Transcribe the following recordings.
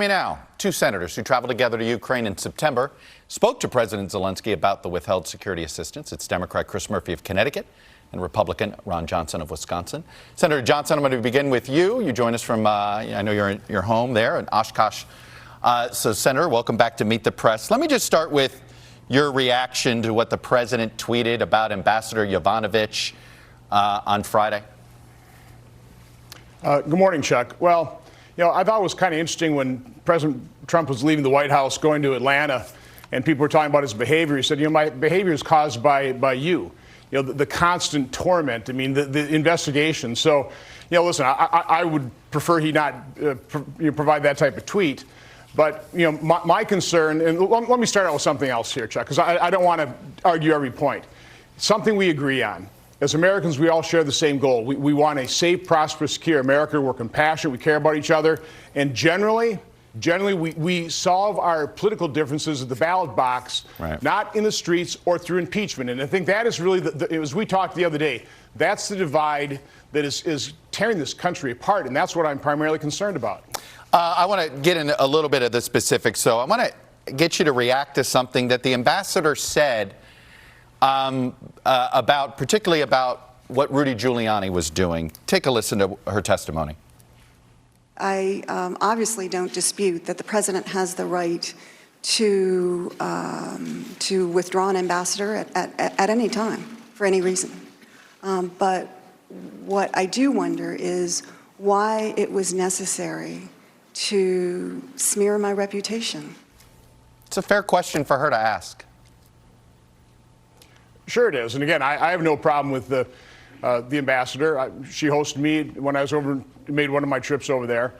Now, two senators who traveled together to Ukraine in September spoke to President Zelensky about the withheld security assistance. It's Democrat Chris Murphy of Connecticut and Republican Ron Johnson of Wisconsin. Senator Johnson, I'm going to begin with you. You join us from, I know you're in your home there in Oshkosh. So, Senator, welcome back to Meet the Press. Let me just start with your reaction to what the president tweeted about Ambassador Yovanovitch on Friday. Good morning, Chuck. Well, you know, I thought it was kind of interesting when President Trump was leaving the White House going to Atlanta and people were talking about his behavior. He said, you know, my behavior is caused by you. You know, the constant torment, I mean, the investigation. So, you know, listen, I would prefer he not provide that type of tweet. But, you know, my concern, and let me start out with something else here, Chuck, because I don't want to argue every point. Something we agree on. As Americans, we all share the same goal. We want a safe, prosperous, secure America. We're compassionate. We care about each other. And generally, we solve our political differences at the ballot box, right, not in the streets or through impeachment. And I think that is really, as we talked the other day, that's the divide that is tearing this country apart. And that's what I'm primarily concerned about. I want to get into a little bit of the specifics. So I want to get you to react to something that the ambassador said particularly about what Rudy Giuliani was doing. Take a listen to her testimony. I obviously don't dispute that the president has the right to withdraw an ambassador at any time for any reason. But what I do wonder is why it was necessary to smear my reputation. It's a fair question for her to ask. Sure it is. And again, I have no problem with the ambassador. She hosted me when I was made one of my trips over there.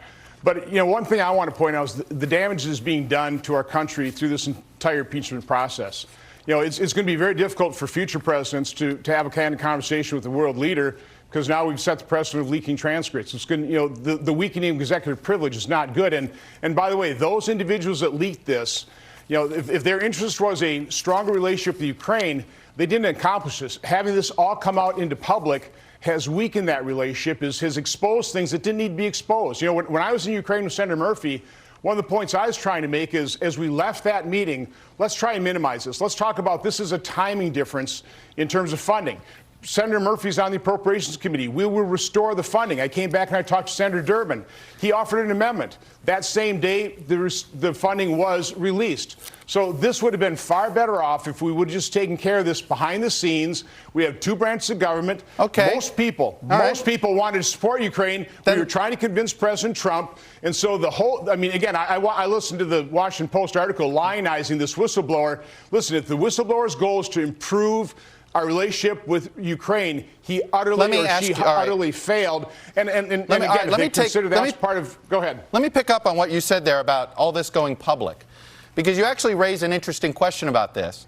But, you know, one thing I want to point out is the damage that is being done to our country through this entire impeachment process. You know, it's going to be very difficult for future presidents to have a kind of conversation with the world leader, because now we've set the precedent of leaking transcripts. It's going to, you know, the weakening of executive privilege is not good. And by the way, those individuals that leaked this, you know, if their interest was a stronger relationship with Ukraine, they didn't accomplish this. Having this all come out into public has weakened that relationship, has exposed things that didn't need to be exposed. You know, when I was in Ukraine with Senator Murphy, one of the points I was trying to make is, as we left that meeting, let's try and minimize this. Let's talk about this as a timing difference in terms of funding. Senator Murphy's on the Appropriations Committee. We will restore the funding. I came back and I talked to Senator Durbin. He offered an amendment. That same day, the funding was released. So this would have been far better off if we would have just taken care of this behind the scenes. We have two branches of government. Okay. Most people wanted to support Ukraine. We were trying to convince President Trump. And so the whole, I mean, again, I listened to the Washington Post article lionizing this whistleblower. Listen, if the whistleblower's goal is to improve our relationship with Ukraine, he utterly failed. And again, if they consider that's part of, go ahead. Let me pick up on what you said there about all this going public, because you actually raised an interesting question about this.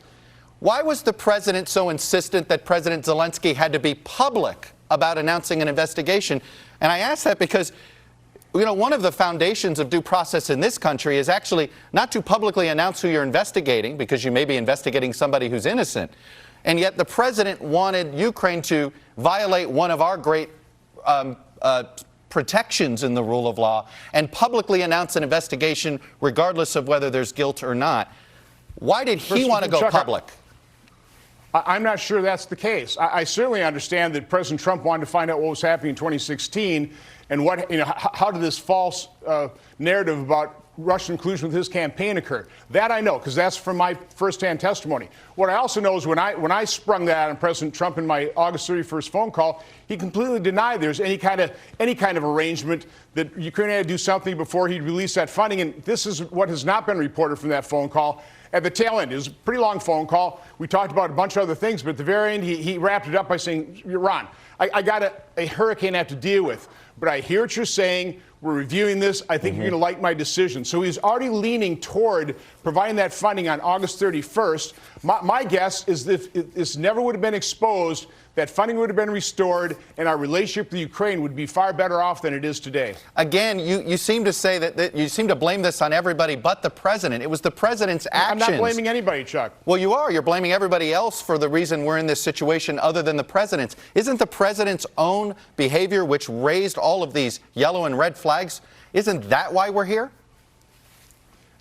Why was the president so insistent that President Zelensky had to be public about announcing an investigation? And I ask that because, you know, one of the foundations of due process in this country is actually not to publicly announce who you're investigating, because you may be investigating somebody who's innocent. And yet the president wanted Ukraine to violate one of our great protections in the rule of law and publicly announce an investigation regardless of whether there's guilt or not. Why did he want to go public? I'm not sure that's the case. I certainly understand that President Trump wanted to find out what was happening in 2016 and what, you know, how did this false narrative about Russian collusion with his campaign occur. That I know, because that's from my firsthand testimony. What I also know is when I sprung that on President Trump in my August 31st phone call, he completely denied there's any kind of arrangement that Ukraine had to do something before he'd release that funding. And this is what has not been reported from that phone call. At the tail end, it was a pretty long phone call. We talked about a bunch of other things, but at the very end, he wrapped it up by saying, Ron, I got a hurricane I have to deal with, but I hear what you're saying. We're reviewing this. I think you're going to like my decision. So he's already leaning toward providing that funding on August 31st. My guess is that if this never would have been exposed, that funding would have been restored, and our relationship with Ukraine would be far better off than it is today. Again, you seem to say that you seem to blame this on everybody but the president. It was the president's actions. I'm not blaming anybody, Chuck. Well, you are. You're blaming everybody else for the reason we're in this situation other than the president's. Isn't the president's own behavior which raised all of these yellow and red flags, isn't that why we're here?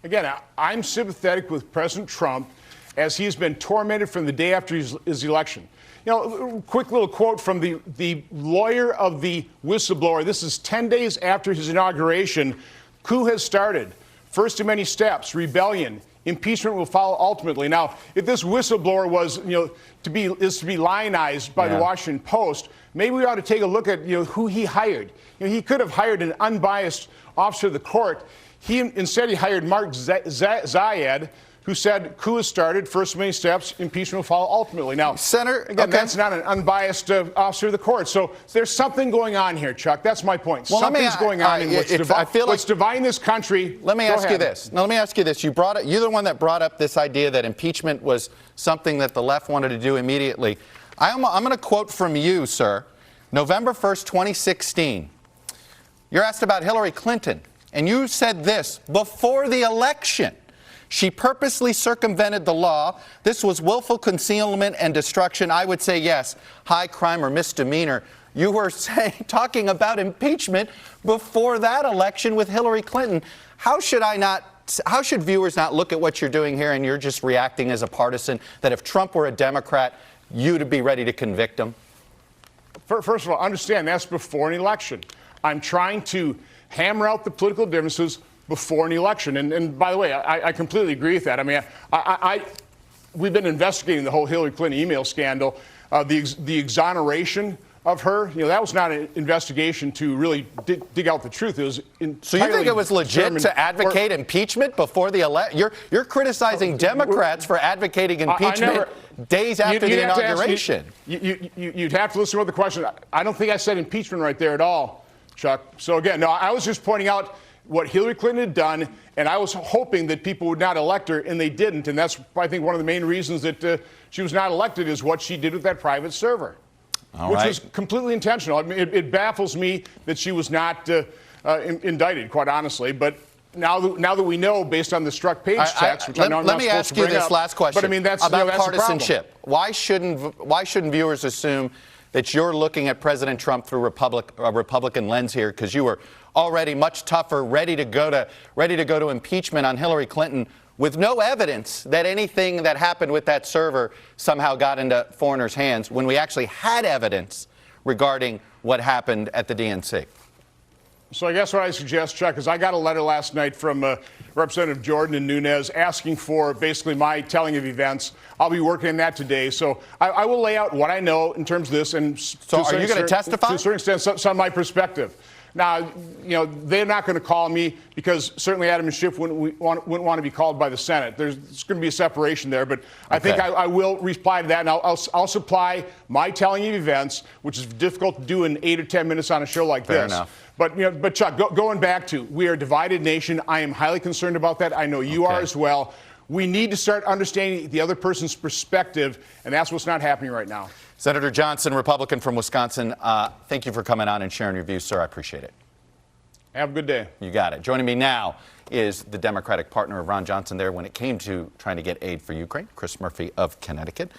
Again, I'm sympathetic with President Trump as he's been tormented from the day after his election. You know, quick little quote from the lawyer of the whistleblower. This is 10 days after his inauguration. Coup has started. First of many steps, rebellion. Impeachment will follow ultimately. Now, if this whistleblower was, to be lionized by the Washington Post, maybe we ought to take a look at, who he hired. He could have hired an unbiased officer of the court. Instead, he hired Mark Zayed, who said, coup has started, first of many steps, impeachment will follow ultimately. Now, Senator, again, that's not an unbiased officer of the court. So there's something going on here, Chuck. That's my point. Well, Something's going on in what's dividing this country. Let me ask you this. Now, let me ask you this. You're the one that brought up this idea that impeachment was something that the left wanted to do immediately. I'm going to quote from you, sir. November 1st, 2016. You're asked about Hillary Clinton, and you said this before the election. She purposely circumvented the law. This was willful concealment and destruction. I would say yes, high crime or misdemeanor. You were talking about impeachment before that election with Hillary Clinton. How should viewers not look at what you're doing here and you're just reacting as a partisan, that if Trump were a Democrat, you'd be ready to convict him? First of all, understand that's before an election. I'm trying to hammer out the political differences before an election. And by the way, I completely agree with that. I mean, we've been investigating the whole Hillary Clinton email scandal, the exoneration of her. That was not an investigation to really dig out the truth. It was so you think it was legit to advocate impeachment before the election? You're criticizing Democrats for advocating impeachment days after the inauguration. You'd have to listen to the question. I don't think I said impeachment right there at all, Chuck. So again, no, I was just pointing out what Hillary Clinton had done, and I was hoping that people would not elect her, and they didn't. And that's, I think, one of the main reasons that she was not elected is what she did with that private server, which was completely intentional. I mean, it baffles me that she was not indicted, quite honestly. But now that we know, based on the struck page checks, which I know I'm not supposed to bring up. Let me ask you this last question. But I mean, that's about that's partisanship. Why shouldn't viewers assume that you're looking at President Trump through a Republican lens here, because you were already much tougher, ready to go to impeachment on Hillary Clinton with no evidence that anything that happened with that server somehow got into foreigners' hands, when we actually had evidence regarding what happened at the DNC? So I guess what I suggest, Chuck, is I got a letter last night from Representative Jordan and Nunes asking for basically my telling of events. I'll be working on that today. So I will lay out what I know in terms of this. And so are you going to testify? To a certain extent, some of my perspective. Now, they're not going to call me, because certainly Adam and Schiff wouldn't want to be called by the Senate. There's going to be a separation there, but I think I will reply to that, and I'll supply my telling of events, which is difficult to do in 8 or 10 minutes on a show like Fair this. enough. But Chuck, going back to, we are a divided nation. I am highly concerned about that. I know you are as well. We need to start understanding the other person's perspective, and that's what's not happening right now. Senator Johnson, Republican from Wisconsin, thank you for coming on and sharing your views, sir. I appreciate it. Have a good day. You got it. Joining me now is the Democratic partner of Ron Johnson there when it came to trying to get aid for Ukraine, Chris Murphy of Connecticut.